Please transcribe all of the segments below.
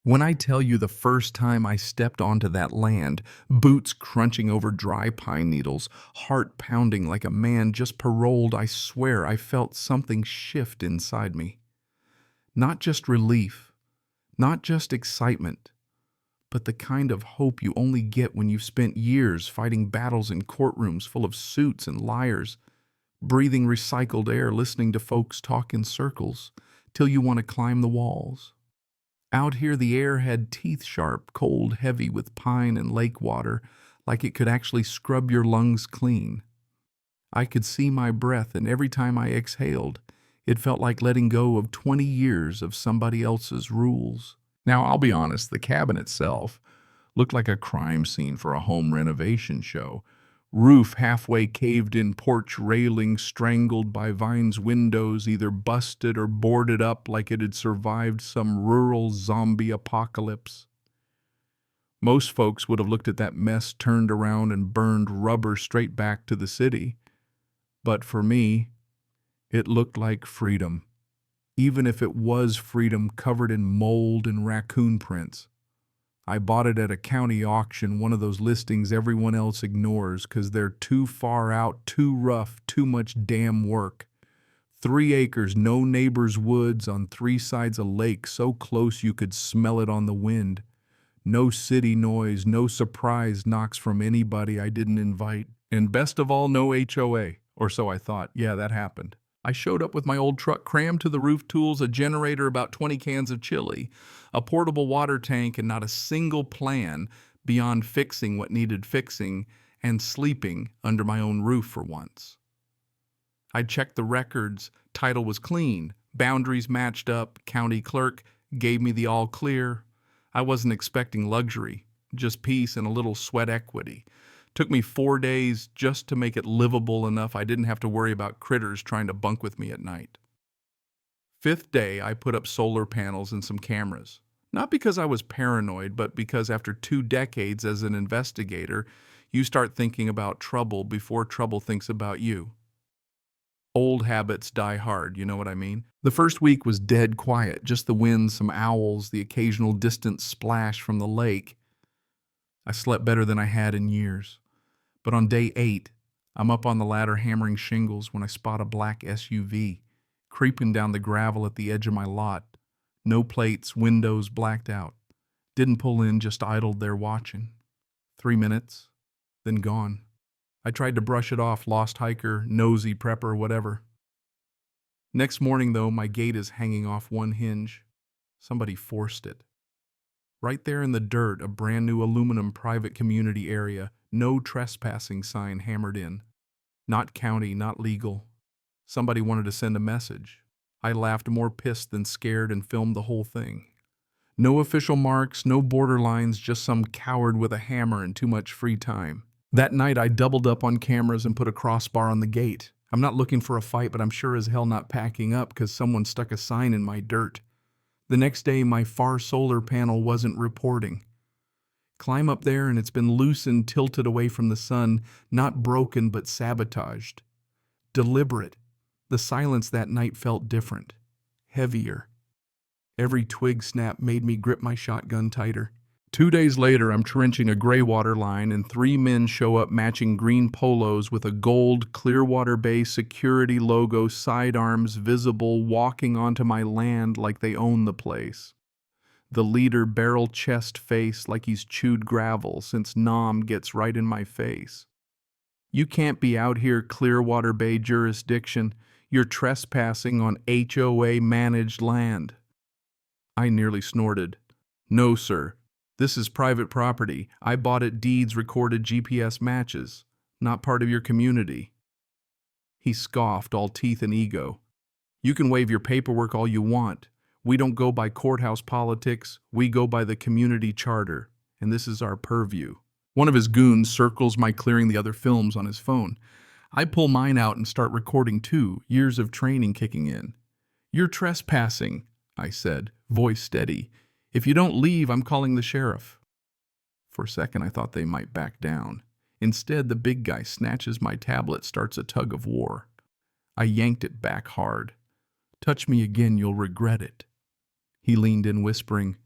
When I tell you the first time I stepped onto that land, boots crunching over dry pine needles, heart pounding like a man just paroled, I swear I felt something shift inside me. Not just relief, not just excitement, but the kind of hope you only get when you've spent years fighting battles in courtrooms full of suits and liars, breathing recycled air, listening to folks talk in circles, till you want to climb the walls. Out here, the air had teeth sharp, cold, heavy with pine and lake water, like it could actually scrub your lungs clean. I could see my breath, and every time I exhaled, it felt like letting go of 20 years of somebody else's rules. Now, I'll be honest, the cabin itself looked like a crime scene for a home renovation show. Roof halfway caved in, porch railing strangled by vines, windows either busted or boarded up like it had survived some rural zombie apocalypse. Most folks would have looked at that mess, turned around, and burned rubber straight back to the city. But for me, it looked like freedom, even if it was freedom covered in mold and raccoon prints. I bought it at a county auction, one of those listings everyone else ignores because they're too far out, too rough, too much damn work. 3 acres, no neighbor's woods on 3 sides a lake, so close you could smell it on the wind. No city noise, no surprise knocks from anybody I didn't invite. And best of all, no HOA. Or so I thought. Yeah, that happened. I showed up with my old truck crammed to the roof tools, a generator, about 20 cans of chili, a portable water tank, and not a single plan beyond fixing what needed fixing and sleeping under my own roof for once. I checked the records, title was clean, boundaries matched up, county clerk gave me the all clear. I wasn't expecting luxury, just peace and a little sweat equity. Took me 4 days just to make it livable enough I didn't have to worry about critters trying to bunk with me at night. 5th day, I put up solar panels and some cameras. Not because I was paranoid, but because after 2 decades as an investigator, you start thinking about trouble before trouble thinks about you. Old habits die hard, you know what I mean? The first week was dead quiet, just the wind, some owls, the occasional distant splash from the lake. I slept better than I had in years. But on day 8, I'm up on the ladder hammering shingles when I spot a black SUV creeping down the gravel at the edge of my lot. No plates, windows blacked out. Didn't pull in, just idled there watching. 3 minutes, then gone. I tried to brush it off, lost hiker, nosy prepper, whatever. Next morning, though, my gate is hanging off one hinge. Somebody forced it. Right there in the dirt, a brand new aluminum private community area, no trespassing sign hammered in. Not county, not legal. Somebody wanted to send a message. I laughed, more pissed than scared, and filmed the whole thing. No official marks, no border lines, just some coward with a hammer and too much free time. That night, I doubled up on cameras and put a crossbar on the gate. I'm not looking for a fight, but I'm sure as hell not packing up because someone stuck a sign in my dirt. The next day, my far solar panel wasn't reporting. Climb up there and it's been loosened, tilted away from the sun, not broken but sabotaged. Deliberate. The silence that night felt different, heavier. Every twig snap made me grip my shotgun tighter. 2 days later, I'm trenching a gray water line and 3 men show up matching green polos with a gold Clearwater Bay security logo, sidearms visible, walking onto my land like they own the place. The leader barrel chest face like he's chewed gravel since Nam gets right in my face. You can't be out here, Clearwater Bay jurisdiction. You're trespassing on HOA managed land. I nearly snorted. No, sir. This is private property. I bought it, deeds recorded, GPS matches. Not part of your community. He scoffed, all teeth and ego. You can wave your paperwork all you want. We don't go by courthouse politics. We go by the community charter. And this is our purview. One of his goons circles my clearing, the other films on his phone. I pull mine out and start recording too, years of training kicking in. You're trespassing, I said, voice steady. If you don't leave, I'm calling the sheriff. For a second, I thought they might back down. Instead, the big guy snatches my tablet, starts a tug of war. I yanked it back hard. Touch me again, you'll regret it. He leaned in, whispering,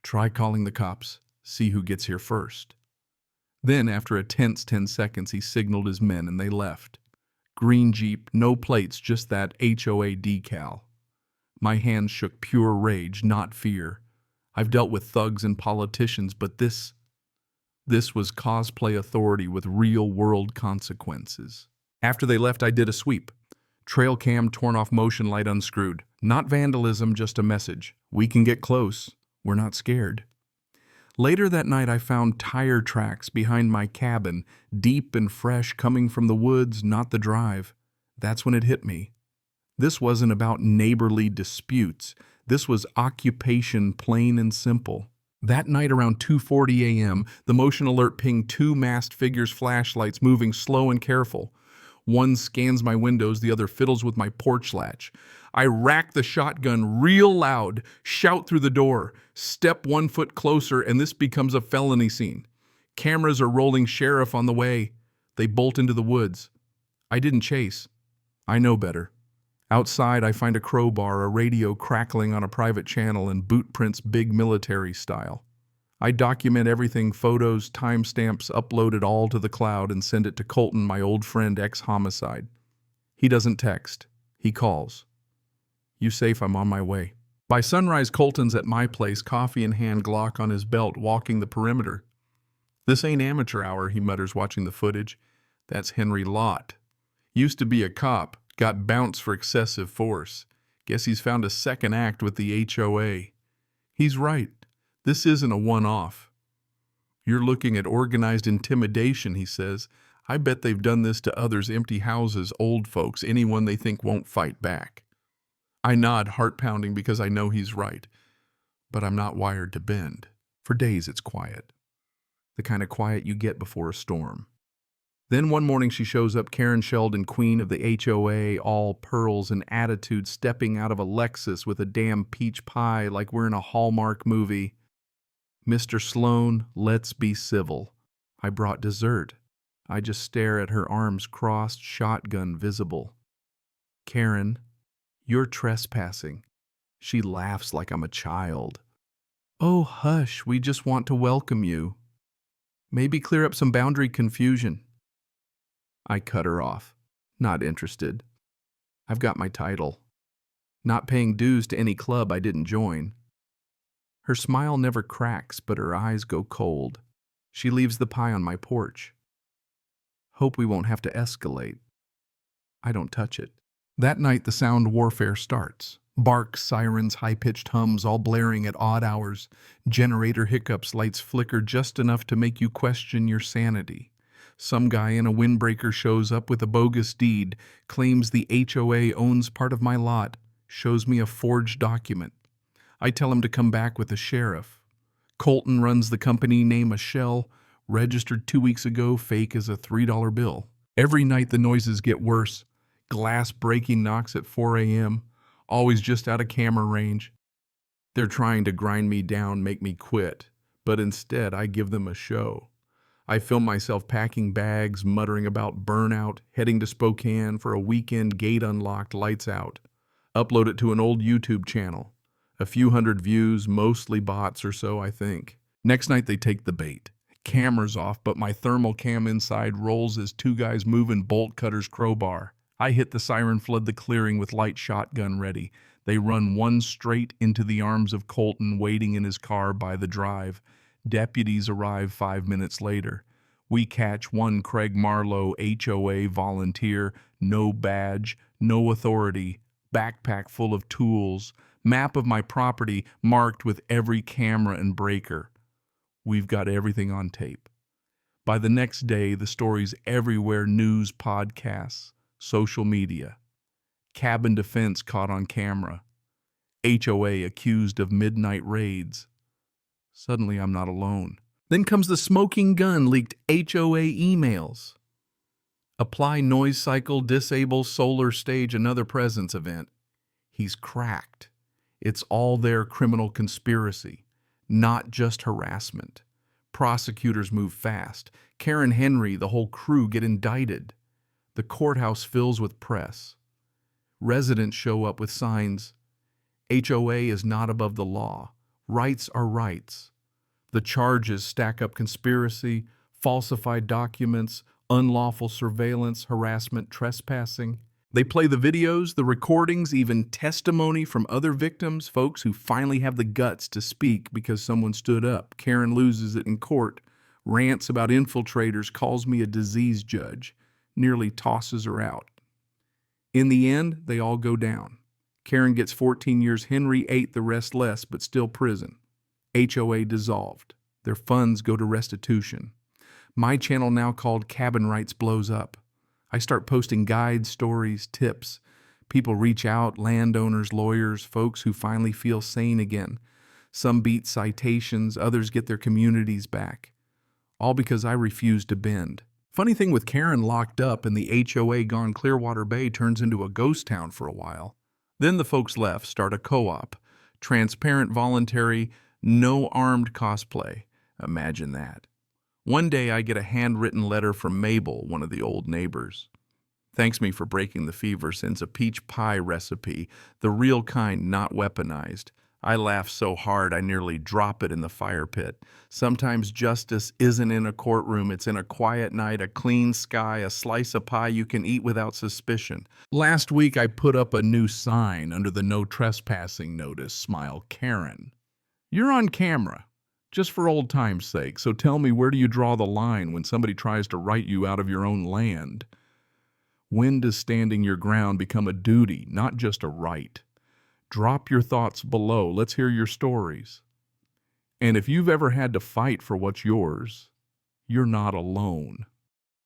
Try calling the cops. See who gets here first. Then, after a tense 10 seconds, he signaled his men and they left. Green Jeep, no plates, just that HOA decal. My hands shook pure rage, not fear. I've dealt with thugs and politicians, but this was cosplay authority with real-world consequences. After they left, I did a sweep. Trail cam torn off, motion light unscrewed. Not vandalism, just a message. We can get close. We're not scared. Later that night, I found tire tracks behind my cabin, deep and fresh, coming from the woods, not the drive. That's when it hit me. This wasn't about neighborly disputes. This was occupation, plain and simple. That night around 2:40 a.m., the motion alert pinged 2 masked figures' flashlights moving slow and careful. One scans my windows, the other fiddles with my porch latch. I rack the shotgun real loud, shout through the door, step 1 foot closer, and this becomes a felony scene. Cameras are rolling, sheriff on the way. They bolt into the woods. I didn't chase. I know better. Outside, I find a crowbar, a radio crackling on a private channel, and boot prints big military style. I document everything, photos, timestamps, upload it all to the cloud and send it to Colton, my old friend, ex-homicide. He doesn't text. He calls. You safe? I'm on my way. By sunrise, Colton's at my place, coffee in hand, Glock on his belt, walking the perimeter. This ain't amateur hour, he mutters, watching the footage. That's Henry Lott. Used to be a cop, got bounced for excessive force. Guess he's found a second act with the HOA. He's right. This isn't a one-off. You're looking at organized intimidation, he says. I bet they've done this to others, empty houses, old folks, anyone they think won't fight back. I nod, heart pounding, because I know he's right. But I'm not wired to bend. For days it's quiet. The kind of quiet you get before a storm. Then one morning she shows up, Karen Sheldon, queen of the HOA, all pearls and attitude, stepping out of a Lexus with a damn peach pie like we're in a Hallmark movie. Mr. Sloan, let's be civil. I brought dessert. I just stare at her, arms crossed, shotgun visible. Karen, you're trespassing. She laughs like I'm a child. Oh, hush, we just want to welcome you. Maybe clear up some boundary confusion. I cut her off. Not interested. I've got my title. Not paying dues to any club I didn't join. Her smile never cracks, but her eyes go cold. She leaves the pie on my porch. Hope we won't have to escalate. I don't touch it. That night, the sound warfare starts. Barks, sirens, high-pitched hums, all blaring at odd hours. Generator hiccups, lights flicker just enough to make you question your sanity. Some guy in a windbreaker shows up with a bogus deed, claims the HOA owns part of my lot, shows me a forged document. I tell him to come back with the sheriff. Colton runs the company, name a shell, registered 2 weeks ago, fake as a $3 bill. Every night the noises get worse. Glass breaking knocks at 4 a.m., always just out of camera range. They're trying to grind me down, make me quit, but instead I give them a show. I film myself packing bags, muttering about burnout, heading to Spokane for a weekend, gate unlocked, lights out. Upload it to an old YouTube channel. A few hundred views, mostly bots or so, I think. Next night they take the bait. Camera's off, but my thermal cam inside rolls as 2 guys moving bolt cutter's crowbar. I hit the siren, flood the clearing with light shotgun ready. They run one straight into the arms of Colton, waiting in his car by the drive. Deputies arrive 5 minutes later. We catch one Craig Marlowe, HOA volunteer, no badge, no authority, backpack full of tools, map of my property marked with every camera and breaker. We've got everything on tape. By the next day, the story's everywhere, news, podcasts, social media. Cabin defense caught on camera. HOA accused of midnight raids. Suddenly, I'm not alone. Then comes the smoking gun leaked HOA emails. Apply noise cycle, disable solar stage, another presence event. He's cracked. It's all their criminal conspiracy, not just harassment. Prosecutors move fast. Karen Henry, the whole crew get indicted. The courthouse fills with press. Residents show up with signs. HOA is not above the law. Rights are rights. The charges stack up: conspiracy, falsified documents, unlawful surveillance, harassment, trespassing. They play the videos, the recordings, even testimony from other victims, folks who finally have the guts to speak because someone stood up. Karen loses it in court, rants about infiltrators, calls me a disease judge, nearly tosses her out. In the end, they all go down. Karen gets 14 years, Henry 8, the rest less, but still prison. HOA dissolved. Their funds go to restitution. My channel, now called Cabin Rights, blows up. I start posting guides, stories, tips. People reach out: landowners, lawyers, folks who finally feel sane again. Some beat citations, others get their communities back. All because I refuse to bend. Funny thing, with Karen locked up and the HOA gone, Clearwater Bay turns into a ghost town for a while. Then the folks left, start a co-op. Transparent, voluntary, no armed cosplay. Imagine that. One day I get a handwritten letter from Mabel, one of the old neighbors. Thanks me for breaking the fever, sends a peach pie recipe, the real kind, not weaponized. I laugh so hard I nearly drop it in the fire pit. Sometimes justice isn't in a courtroom, it's in a quiet night, a clean sky, a slice of pie you can eat without suspicion. Last week I put up a new sign under the no trespassing notice, smile Karen. You're on camera, just for old time's sake, so tell me, where do you draw the line when somebody tries to write you out of your own land? When does standing your ground become a duty, not just a right? Drop your thoughts below. Let's hear your stories. And if you've ever had to fight for what's yours, you're not alone.